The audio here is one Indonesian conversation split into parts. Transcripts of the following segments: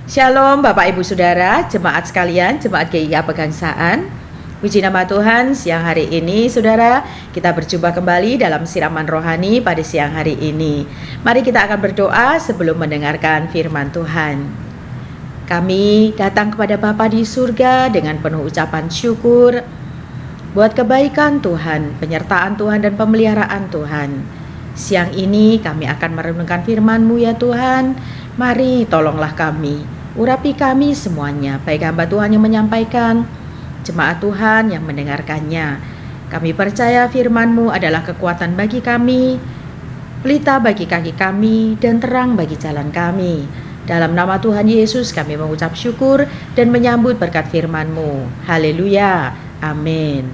Shalom Bapak Ibu Saudara, jemaat sekalian, jemaat GIA Pegangsaan. Puji nama Tuhan, siang hari ini Saudara, kita berjumpa kembali dalam siraman rohani pada siang hari ini. Mari kita akan berdoa sebelum mendengarkan firman Tuhan. Kami datang kepada Bapa di surga dengan penuh ucapan syukur buat kebaikan Tuhan, penyertaan Tuhan dan pemeliharaan Tuhan. Siang ini kami akan merenungkan firman-Mu ya Tuhan. Mari tolonglah kami, urapi kami semuanya, baik hamba Tuhan yang menyampaikan, jemaat Tuhan yang mendengarkannya. Kami percaya firman-Mu adalah kekuatan bagi kami, pelita bagi kaki kami, dan terang bagi jalan kami. Dalam nama Tuhan Yesus kami mengucap syukur dan menyambut berkat firman-Mu. Haleluya, amin.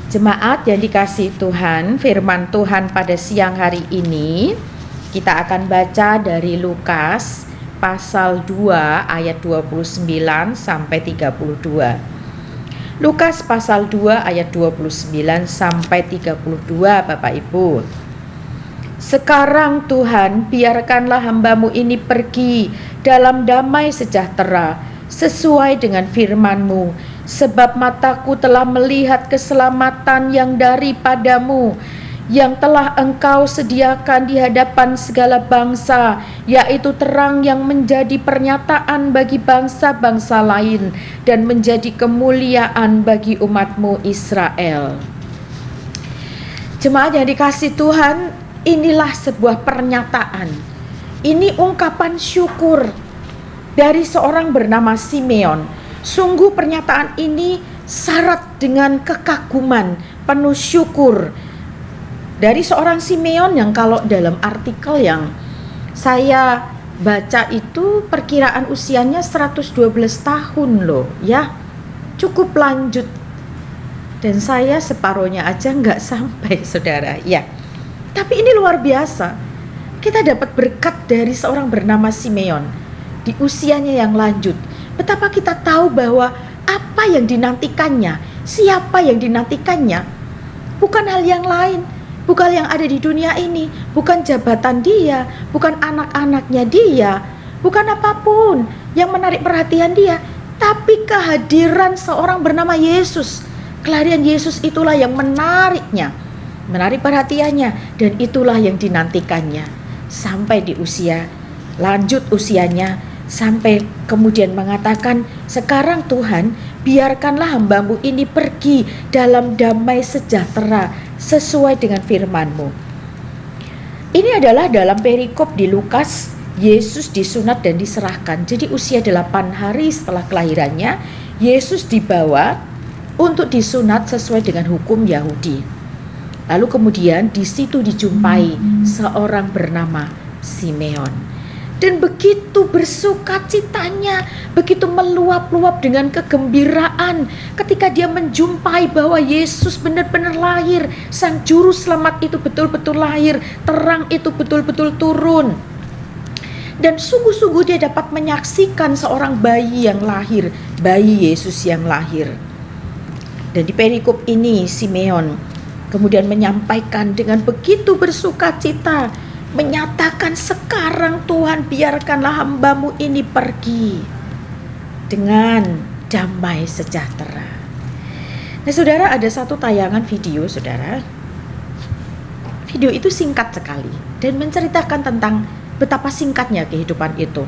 Jemaat yang dikasihi Tuhan, firman Tuhan pada siang hari ini kita akan baca dari Lukas pasal 2 ayat 29 sampai 32. Lukas pasal 2 ayat 29 sampai 32 Bapak Ibu. Sekarang Tuhan, biarkanlah hamba-Mu ini pergi dalam damai sejahtera sesuai dengan firman-Mu. Sebab mataku telah melihat keselamatan yang daripada-Mu, yang telah Engkau sediakan di hadapan segala bangsa, yaitu terang yang menjadi pernyataan bagi bangsa-bangsa lain dan menjadi kemuliaan bagi umat-Mu Israel. Jemaat yang dikasihi Tuhan, inilah sebuah pernyataan. Ini ungkapan syukur dari seorang bernama Simeon. Sungguh pernyataan ini syarat dengan kekaguman, penuh syukur dari seorang Simeon yang kalau dalam artikel yang saya baca itu perkiraan usianya 112 tahun loh ya, cukup lanjut, dan saya separuhnya aja nggak sampai saudara ya. Tapi ini luar biasa, kita dapat berkat dari seorang bernama Simeon di usianya yang lanjut. Betapa kita tahu bahwa apa yang dinantikannya, siapa yang dinantikannya, bukan hal yang lain, bukan yang ada di dunia ini, bukan jabatan dia, bukan anak-anaknya dia, bukan apapun yang menarik perhatian dia, tapi kehadiran seorang bernama Yesus. Kehadiran Yesus itulah yang menariknya, menarik perhatiannya, dan itulah yang dinantikannya sampai di usia lanjut usianya. Sampai kemudian mengatakan, sekarang Tuhan, biarkanlah hamba-Mu ini pergi dalam damai sejahtera sesuai dengan firman-Mu. Ini adalah dalam perikop di Lukas, Yesus disunat dan diserahkan. Jadi usia 8 hari setelah kelahirannya, Yesus dibawa untuk disunat sesuai dengan hukum Yahudi. Lalu kemudian di situ dijumpai seorang bernama Simeon. Dan begitu bersukacitanya, begitu meluap-luap dengan kegembiraan ketika dia menjumpai bahwa Yesus benar-benar lahir. Sang juru selamat itu betul-betul lahir, terang itu betul-betul turun. Dan sungguh-sungguh dia dapat menyaksikan seorang bayi yang lahir, bayi Yesus yang lahir. Dan di perikop ini Simeon kemudian menyampaikan dengan begitu bersukacita, menyatakan, sekarang Tuhan, biarkanlah hamba-Mu ini pergi dengan damai sejahtera. Nah saudara, ada satu tayangan video saudara. Video itu singkat sekali dan menceritakan tentang betapa singkatnya kehidupan itu.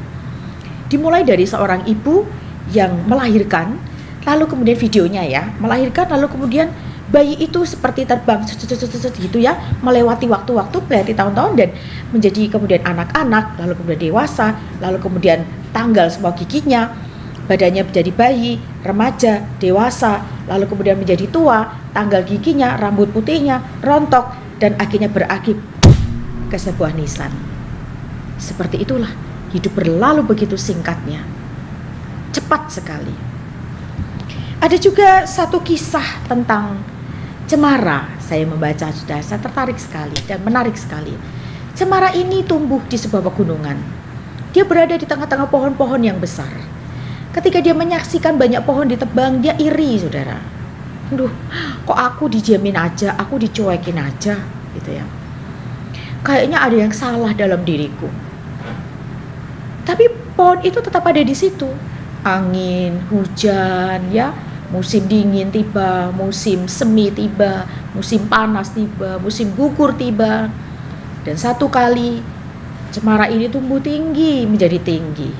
Dimulai dari seorang ibu yang melahirkan, lalu kemudian videonya ya, melahirkan lalu kemudian bayi itu seperti terbang gitu ya, melewati waktu-waktu, berarti tahun-tahun, dan menjadi kemudian anak-anak, lalu kemudian dewasa, lalu kemudian tanggal semua giginya, badannya menjadi bayi, remaja, dewasa, lalu kemudian menjadi tua, tanggal giginya, rambut putihnya, rontok, dan akhirnya berakhir ke sebuah nisan. Seperti itulah hidup berlalu begitu singkatnya, cepat sekali. Ada juga satu kisah tentang cemara, saya membaca sudah, saya tertarik sekali dan menarik sekali. Cemara ini tumbuh di sebuah pegunungan. Dia berada di tengah-tengah pohon-pohon yang besar. Ketika dia menyaksikan banyak pohon ditebang, dia iri saudara. Aduh, kok aku dijamin aja, aku dicuekin aja gitu ya. Kayaknya ada yang salah dalam diriku. Tapi pohon itu tetap ada di situ. Angin, hujan, ya, musim dingin tiba, musim semi tiba, musim panas tiba, musim gugur tiba. Dan satu kali cemara ini tumbuh tinggi, menjadi tinggi.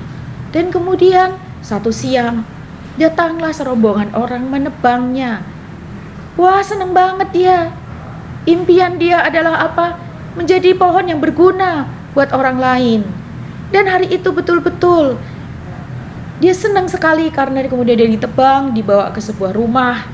Dan kemudian satu siang datanglah serombongan orang menebangnya. Wah, seneng banget dia. Impian dia adalah apa? Menjadi pohon yang berguna buat orang lain. Dan hari itu betul-betul dia senang sekali karena kemudian dia ditebang, dibawa ke sebuah rumah.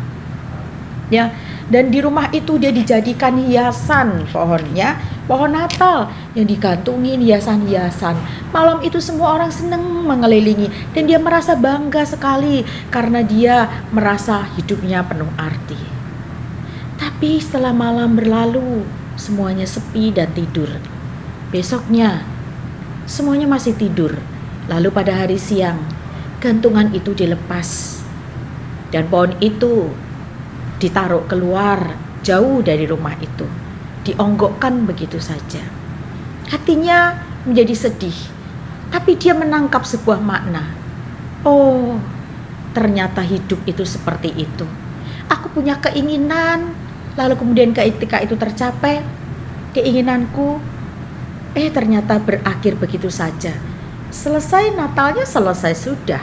Ya, dan di rumah itu dia dijadikan hiasan pohonnya, pohon Natal yang digantungin hiasan-hiasan. Malam itu semua orang senang mengelilingi dan dia merasa bangga sekali karena dia merasa hidupnya penuh arti. Tapi setelah malam berlalu, semuanya sepi dan tidur. Besoknya, semuanya masih tidur. Lalu pada hari siang, gantungan itu dilepas. Dan pohon itu ditaruh keluar jauh dari rumah itu. Dionggokkan begitu saja. Hatinya menjadi sedih. Tapi dia menangkap sebuah makna. Oh, ternyata hidup itu seperti itu. Aku punya keinginan, lalu kemudian ketika itu tercapai, keinginanku, ternyata berakhir begitu saja. Selesai Natalnya, selesai sudah.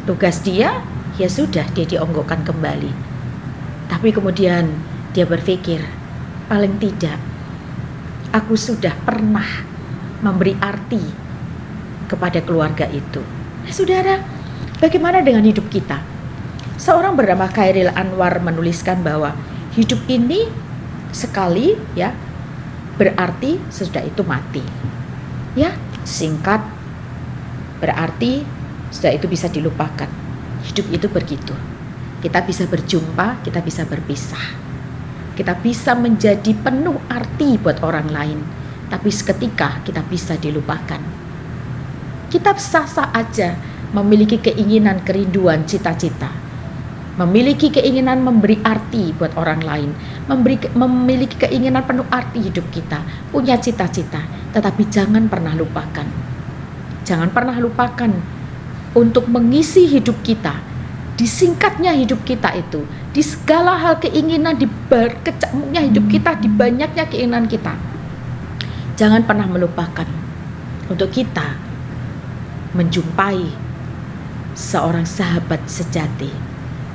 Tugas dia, ya sudah, dia dionggokkan kembali. Tapi kemudian dia berpikir, paling tidak, aku sudah pernah memberi arti kepada keluarga itu. Saudara, bagaimana dengan hidup kita? Seorang bernama Khairil Anwar menuliskan bahwa hidup ini sekali, ya, berarti sesudah itu mati. Ya, singkat, berarti setelah itu bisa dilupakan. Hidup itu begitu. Kita bisa berjumpa, kita bisa berpisah. Kita bisa menjadi penuh arti buat orang lain, tapi seketika kita bisa dilupakan. Kita sah-sah aja memiliki keinginan, kerinduan, cita-cita. Memiliki keinginan memberi arti buat orang lain, memiliki keinginan penuh arti hidup kita, punya cita-cita, tetapi jangan pernah lupakan. Jangan pernah lupakan untuk mengisi hidup kita, di singkatnya hidup kita itu, di segala hal keinginan, di berkecamuknya hidup kita, di banyaknya keinginan kita. Jangan pernah melupakan untuk kita menjumpai seorang sahabat sejati.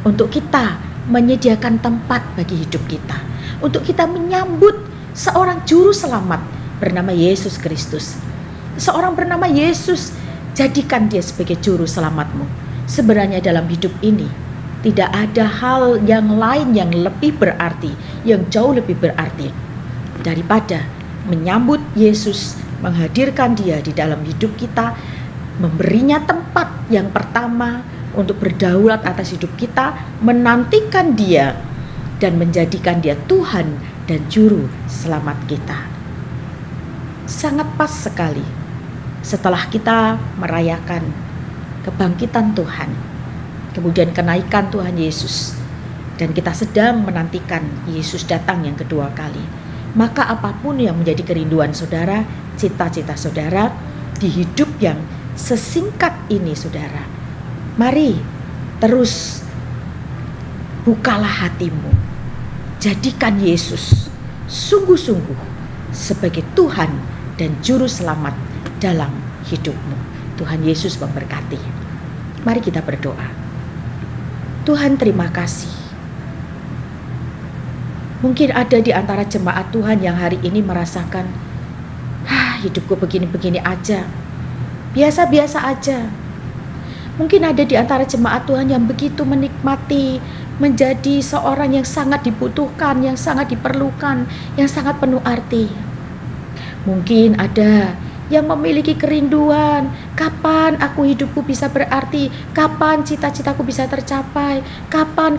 Untuk kita menyediakan tempat bagi hidup kita. Untuk kita menyambut seorang juru selamat bernama Yesus Kristus. Seorang bernama Yesus, jadikan dia sebagai juru selamatmu. Sebenarnya dalam hidup ini tidak ada hal yang lain yang lebih berarti, yang jauh lebih berarti daripada menyambut Yesus, menghadirkan dia di dalam hidup kita, memberinya tempat yang pertama untuk berdaulat atas hidup kita, menantikan dia dan menjadikan dia Tuhan dan juru selamat kita. Sangat pas sekali setelah kita merayakan kebangkitan Tuhan, kemudian kenaikan Tuhan Yesus, dan kita sedang menantikan Yesus datang yang kedua kali. Maka apapun yang menjadi kerinduan saudara, cita-cita saudara di hidup yang sesingkat ini saudara, mari terus bukalah hatimu. Jadikan Yesus sungguh-sungguh sebagai Tuhan dan Juru Selamat dalam hidupmu. Tuhan Yesus memberkati. Mari kita berdoa. Tuhan, terima kasih. Mungkin ada di antara jemaat Tuhan yang hari ini merasakan, hidupku begini-begini aja, biasa-biasa aja. Mungkin ada di antara jemaat Tuhan yang begitu menikmati menjadi seorang yang sangat dibutuhkan, yang sangat diperlukan, yang sangat penuh arti. Mungkin ada yang memiliki kerinduan, kapan hidupku bisa berarti, kapan cita-citaku bisa tercapai, kapan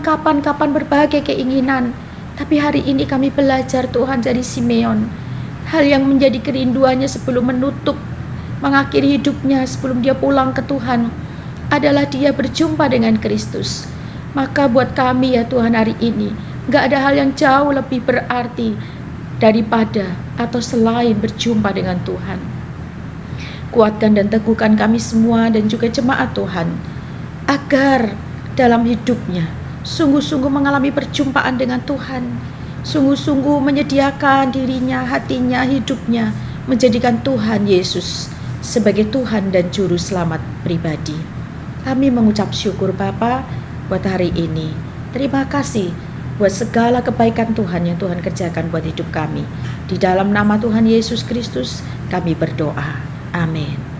berbagai keinginan. Tapi hari ini kami belajar Tuhan dari Simeon, hal yang menjadi kerinduannya sebelum mengakhiri hidupnya, sebelum dia pulang ke Tuhan, adalah dia berjumpa dengan Kristus. Maka buat kami ya Tuhan hari ini, gak ada hal yang jauh lebih berarti daripada atau selain berjumpa dengan Tuhan. Kuatkan dan teguhkan kami semua dan juga jemaat Tuhan, agar dalam hidupnya sungguh-sungguh mengalami perjumpaan dengan Tuhan, sungguh-sungguh menyediakan dirinya, hatinya, hidupnya, menjadikan Tuhan Yesus sebagai Tuhan dan Juru Selamat pribadi. Kami mengucap syukur Bapa buat hari ini. Terima kasih buat segala kebaikan Tuhan yang Tuhan kerjakan buat hidup kami. Di dalam nama Tuhan Yesus Kristus kami berdoa. Amin.